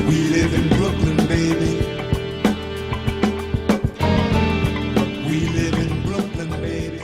We live in Brooklyn, baby. We live in Brooklyn, baby.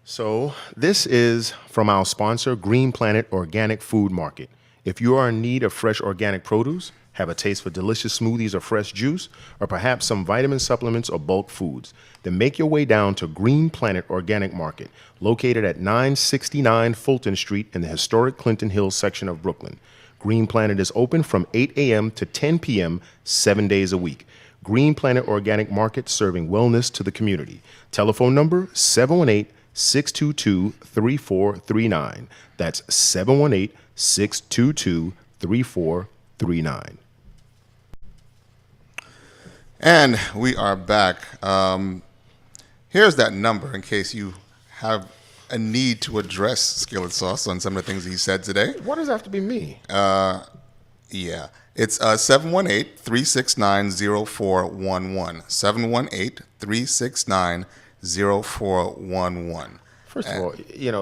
So this is from our sponsor, Green Planet Organic Food Market. If you are in need of fresh organic produce, have a taste for delicious smoothies or fresh juice, or perhaps some vitamin supplements or bulk foods, then make your way down to Green Planet Organic Market, located at 969 Fulton Street in the historic Clinton Hills section of Brooklyn. Green Planet is open from 8 a.m. to 10 p.m. 7 days a week. Green Planet Organic Market, serving wellness to the community. Telephone number 718-622-3439. That's 718-622-3439. And we are back. Here's that number in case you have a need to address Skillet Sauce on some of the things he said today. Why does it have to be me? Yeah. It's 718-369-0411. 718-369-0411. First of all,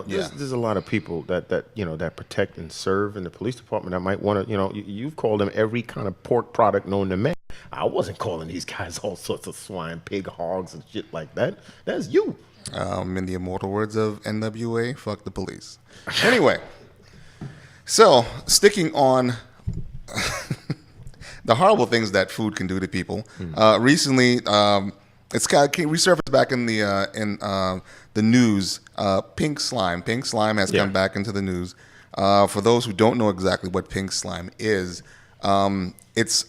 there's a lot of people that protect and serve in the police department that might want to, you've called them every kind of pork product known to man. I wasn't calling these guys all sorts of swine, pig, hogs, and shit like that. That's you. In the immortal words of NWA, fuck the police. Anyway, so sticking on the horrible things that food can do to people. Recently, it's kind of resurfaced back in the news. Pink slime. Pink slime has come back into the news. For those who don't know exactly what pink slime is, it's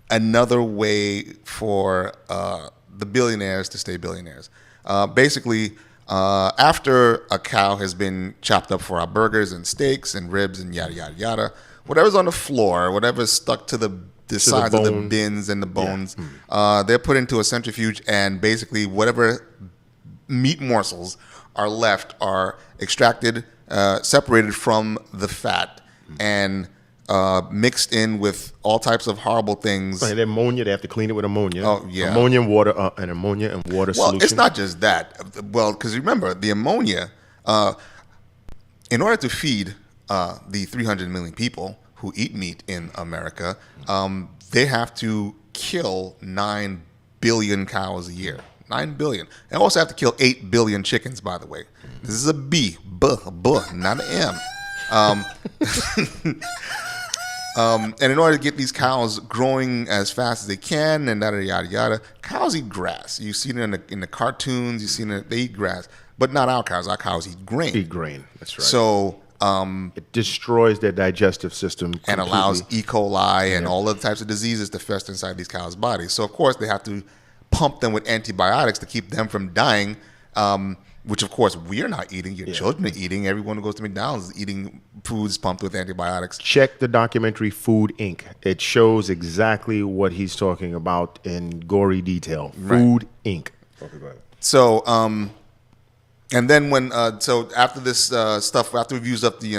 another way for the billionaires to stay billionaires. Basically, after a cow has been chopped up for our burgers and steaks and ribs and yada, yada, yada, whatever's on the floor, whatever's stuck to the sides of the bins and the bones, they're put into a centrifuge, and basically whatever meat morsels are left are extracted, separated from the fat, and mixed in with all types of horrible things. Right, ammonia, they have to clean it with ammonia. Oh, yeah. Ammonia and water, solution. Well, it's not just that. Well, because remember, the ammonia, in order to feed the 300 million people who eat meat in America, they have to kill 9 billion cows a year. 9 billion. They also have to kill 8 billion chickens, by the way. This is a B, not an M. And in order to get these cows growing as fast as they can, and yada yada yada, cows eat grass. You've seen it in the cartoons. You've seen it; they eat grass, but not our cows. Our cows eat grain. Eat grain. That's right. So it destroys their digestive system completely. And allows E. coli and all other types of diseases to fester inside these cows' bodies. So of course they have to pump them with antibiotics to keep them from dying. Which, of course, we're not eating. Your children are eating. Everyone who goes to McDonald's is eating foods pumped with antibiotics. Check the documentary Food Inc. It shows exactly what he's talking about in gory detail. Food Inc. Okay, go ahead. So, and then when so after this stuff, after we've used up the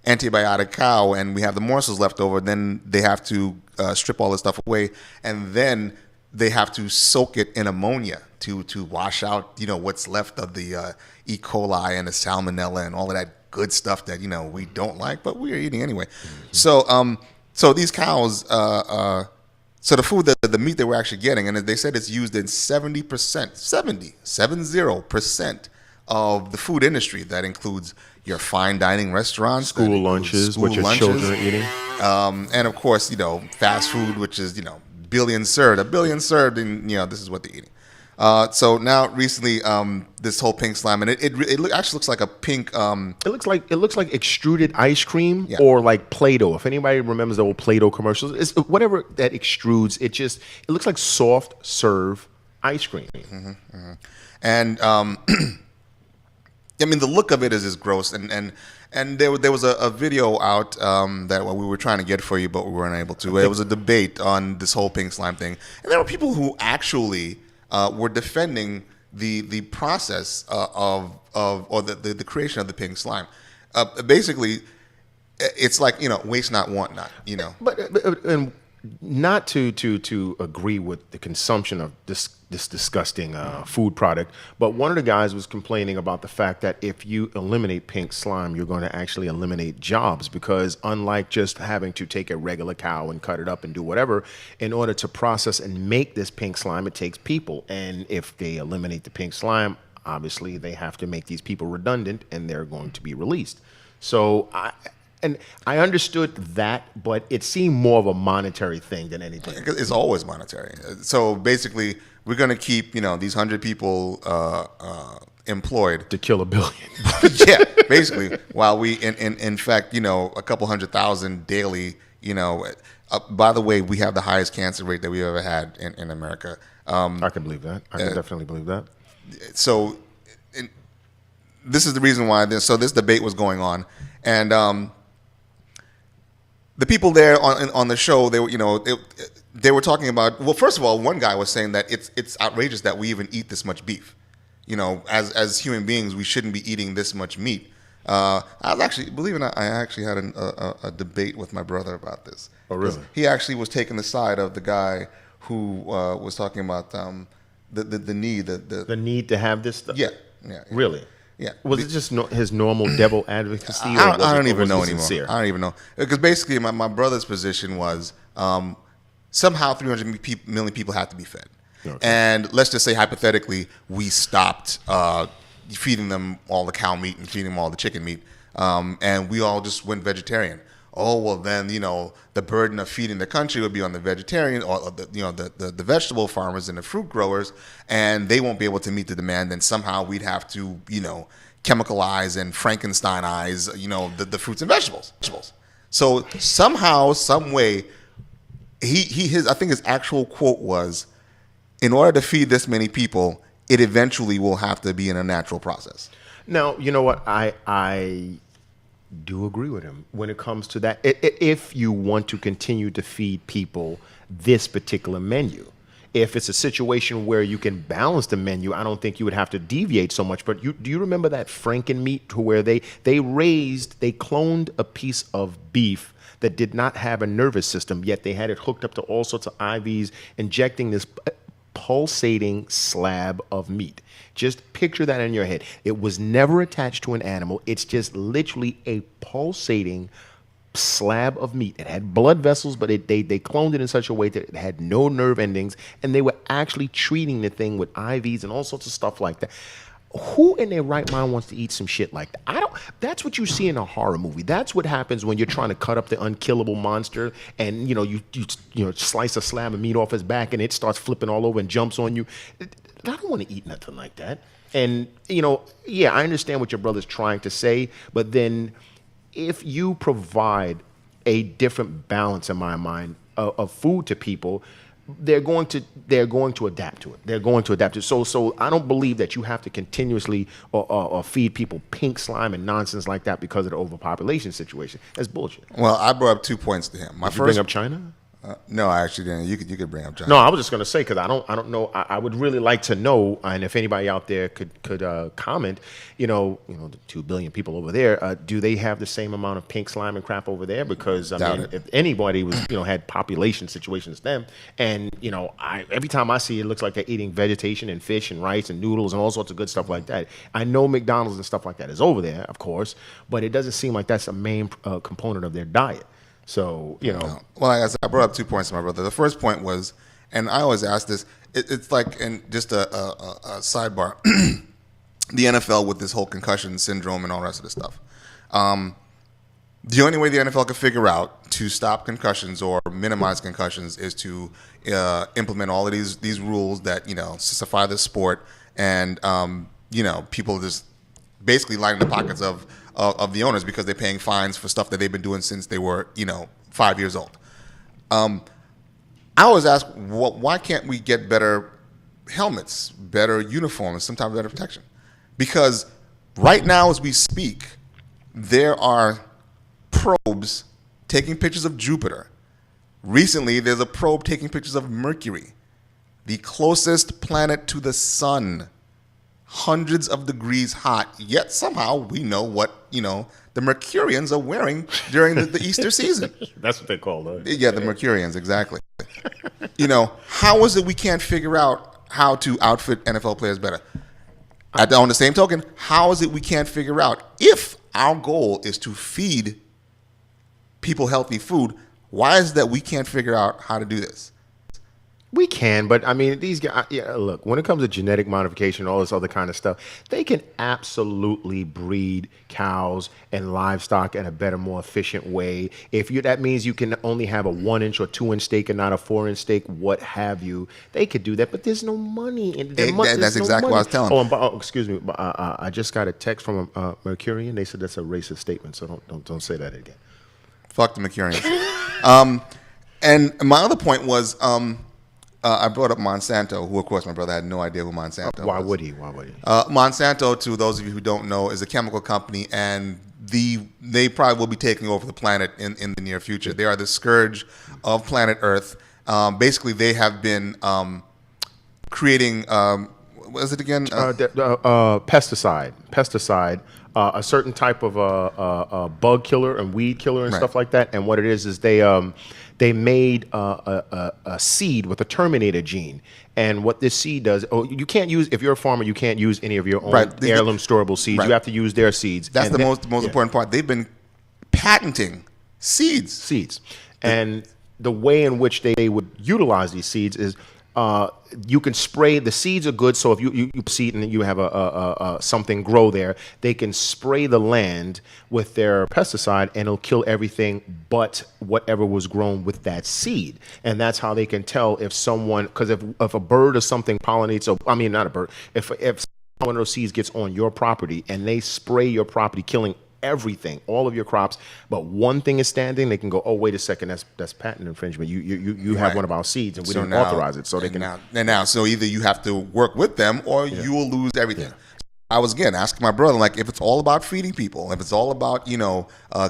antibiotic cow and we have the morsels left over, then they have to strip all this stuff away, and then they have to soak it in ammonia to wash out, what's left of the E. coli and the salmonella and all of that good stuff that, we don't like, but we're eating anyway. Mm-hmm. So these cows, so the food, the meat that we're actually getting, and they said it's used in 70% of the food industry. That includes your fine dining restaurants, school lunches, what your children are eating. And of course, fast food, which is, a billion served, and this is what they're eating. So now recently, this whole pink slime, and it actually looks like a pink. It looks like extruded ice cream or like Play-Doh. If anybody remembers the old Play-Doh commercials, it's whatever that extrudes. It looks like soft serve ice cream. Mm-hmm, mm-hmm. And I mean, the look of it is just gross. And there was a video out that we were trying to get for you, but we weren't able to. It was a debate on this whole pink slime thing, and there were people who actually were defending the process of the creation of the pink slime. Basically, it's like waste not, want not. But and not to agree with the consumption of this disgusting food product, but one of the guys was complaining about the fact that if you eliminate pink slime, you're going to actually eliminate jobs, because unlike just having to take a regular cow and cut it up and do whatever, in order to process and make this pink slime, it takes people. And if they eliminate the pink slime, obviously they have to make these people redundant and they're going to be released. So I understood that, but it seemed more of a monetary thing than anything. It's always monetary. So basically, we're going to keep these 100 people employed To kill a billion. yeah, basically. While we, in fact, a couple 100,000 daily. By the way, we have the highest cancer rate that we've ever had in America. I can believe that. I can definitely believe that. So, this is the reason why this debate was going on, and the people there on the show, they were talking about. Well, first of all, one guy was saying that it's outrageous that we even eat this much beef. As human beings, we shouldn't be eating this much meat. I was actually, believe it or not, I actually had a debate with my brother about this. Oh, really? He actually was taking the side of the guy who was talking about the need, The need to have this stuff. yeah. Really? Yeah. Was it just his normal devil advocacy? I don't even know anymore. Sincere? I don't even know. Because basically, my brother's position was somehow 300 million people have to be fed. Okay. And let's just say, hypothetically, we stopped feeding them all the cow meat and feeding them all the chicken meat, and we all just went vegetarian. Oh, well, then, the burden of feeding the country would be on the vegetarian or the vegetable farmers and the fruit growers, and they won't be able to meet the demand. Then somehow we'd have to, chemicalize and Frankensteinize, the fruits and vegetables. So somehow, some way, I think his actual quote was, in order to feed this many people, it eventually will have to be in a natural process. Now, you know what? I do agree with him when it comes to that. If you want to continue to feed people this particular menu, if it's a situation where you can balance the menu, I don't think you would have to deviate so much. But do you remember that Franken meat, to where they cloned a piece of beef that did not have a nervous system, yet they had it hooked up to all sorts of IVs, injecting this pulsating slab of meat. Just picture that in your head. It was never attached to an animal. It's just literally a pulsating slab of meat. It had blood vessels, but they cloned it in such a way that it had no nerve endings, and they were actually treating the thing with IVs and all sorts of stuff like that. Who in their right mind wants to eat some shit like that? That's what you see in a horror movie. That's what happens when you're trying to cut up the unkillable monster, and you slice a slab of meat off his back, and it starts flipping all over and jumps on you. I don't want to eat nothing like that. And I understand what your brother's trying to say, but then if you provide a different balance, in my mind, of food to people, they're going to adapt to it. They're going to adapt to it. So I don't believe that you have to continuously or feed people pink slime and nonsense like that because of the overpopulation situation. That's bullshit. Well, I brought up 2 points to him. Did you bring up China? No, I actually didn't. You could bring up China. No, I was just going to say, because I don't know. I would really like to know, and if anybody out there could comment, the 2 billion people over there, do they have the same amount of pink slime and crap over there? Because if anybody was had population situations them, and every time I see it, looks like they're eating vegetation and fish and rice and noodles and all sorts of good stuff like that. I know McDonald's and stuff like that is over there, of course, but it doesn't seem like that's a main component of their diet. So, Well, like I said, I brought up 2 points to my brother. The first point was, and I always ask this, it's like, and just a sidebar, the NFL with this whole concussion syndrome and all the rest of this stuff. The only way the NFL could figure out to stop concussions or minimize concussions is to implement all of these rules that, sissified the sport, and, people just basically lining the pockets of the owners because they're paying fines for stuff that they've been doing since they were, 5 years old. I always ask, why can't we get better helmets, better uniforms, some type of better protection? Because right now, as we speak, there are probes taking pictures of Jupiter. Recently, there's a probe taking pictures of Mercury, the closest planet to the sun. Hundreds of degrees hot, yet somehow we know what, the Mercurians are wearing during the Easter season. that's what they call it. Yeah, the Mercurians, exactly. how is it we can't figure out how to outfit NFL players better? On the same token, how is it we can't figure out if our goal is to feed people healthy food? Why is it that we can't figure out how to do this? We can, but I mean, these guys, look, when it comes to genetic modification and all this other kind of stuff, they can absolutely breed cows and livestock in a better, more efficient way. That means you can only have a 1-inch or 2-inch steak and not a 4-inch steak, what have you. They could do that, but there's no money in it. That's exactly what I was telling. Excuse me. I just got a text from a Mercurian. They said that's a racist statement, so don't say that again. Fuck the Mercurians. And my other point was, I brought up Monsanto, who, of course, my brother had no idea who Monsanto was. Why would he? Monsanto, to those of you who don't know, is a chemical company, and they probably will be taking over the planet in the near future. They are the scourge of planet Earth. Basically, they have been creating, what is it again? Pesticide. A certain type of bug killer and weed killer and stuff like that. And what it is they made a seed with a terminator gene. And what this seed does, you can't use, if you're a farmer, you can't use any of your own heirloom storable seeds. Right. You have to use their seeds. That's the most important part. They've been patenting seeds. And the way in which they would utilize these seeds is you can spray. The seeds are good, so if you seed and you have something grow there, they can spray the land with their pesticide and it'll kill everything but whatever was grown with that seed. And that's how they can tell if someone, because if a bird or something pollinates, not a bird, if one of those seeds gets on your property and they spray your property, killing everything, all of your crops, but one thing is standing, they can go, oh, wait a second, that's patent infringement. You have one of our seeds and we didn't authorize it. So they can so either you have to work with them or you will lose everything. I was again asking my brother, like, if it's all about feeding people, if it's all about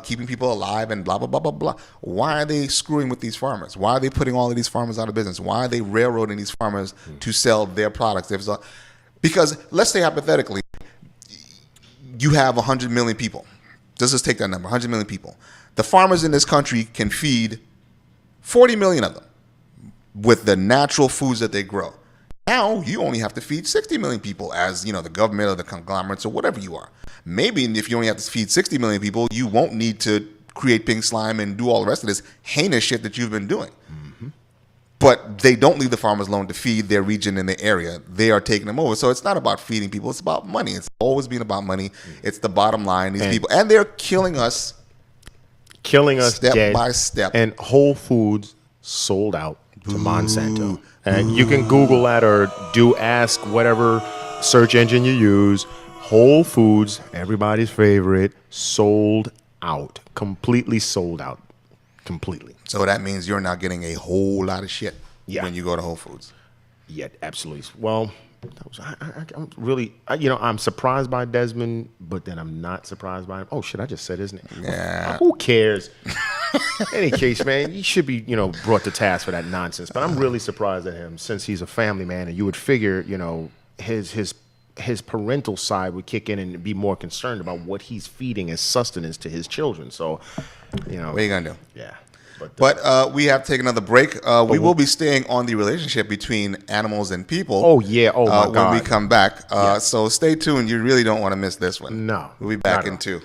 keeping people alive and blah blah blah blah blah, why are they screwing with these farmers? Why are they putting all of these farmers out of business? Why are they railroading these farmers to sell their products? Because let's say hypothetically, you have 100 million people. Just take that number, 100 million people. The farmers in this country can feed 40 million of them with the natural foods that they grow. Now you only have to feed 60 million people as, the government or the conglomerates or whatever you are. Maybe if you only have to feed 60 million people, you won't need to create pink slime and do all the rest of this heinous shit that you've been doing. But they don't leave the farmers alone to feed their region and their area. They are taking them over. So it's not about feeding people. It's about money. It's always been about money. It's the bottom line. These people. And they're killing us step by step. And Whole Foods sold out to Monsanto. And you can Google that or ask whatever search engine you use. Whole Foods, everybody's favorite, sold out. Completely sold out. Completely. So that means you're not getting a whole lot of shit when you go to Whole Foods. Yeah, absolutely. Well, I'm really, I'm surprised by Desmond, but then I'm not surprised by him. Oh, shit, I just said his name. Yeah. Who cares? In any case, man, he should be, brought to task for that nonsense. But I'm really surprised at him since he's a family man, and you would figure, his parental side would kick in and be more concerned about what he's feeding as sustenance to his children. So, what are you gonna do? Yeah. But we have to take another break. We will be staying on the relationship between animals and people. Oh, yeah. Oh, my God. When we come back. So stay tuned. You really don't want to miss this one. No. We'll be back in 2.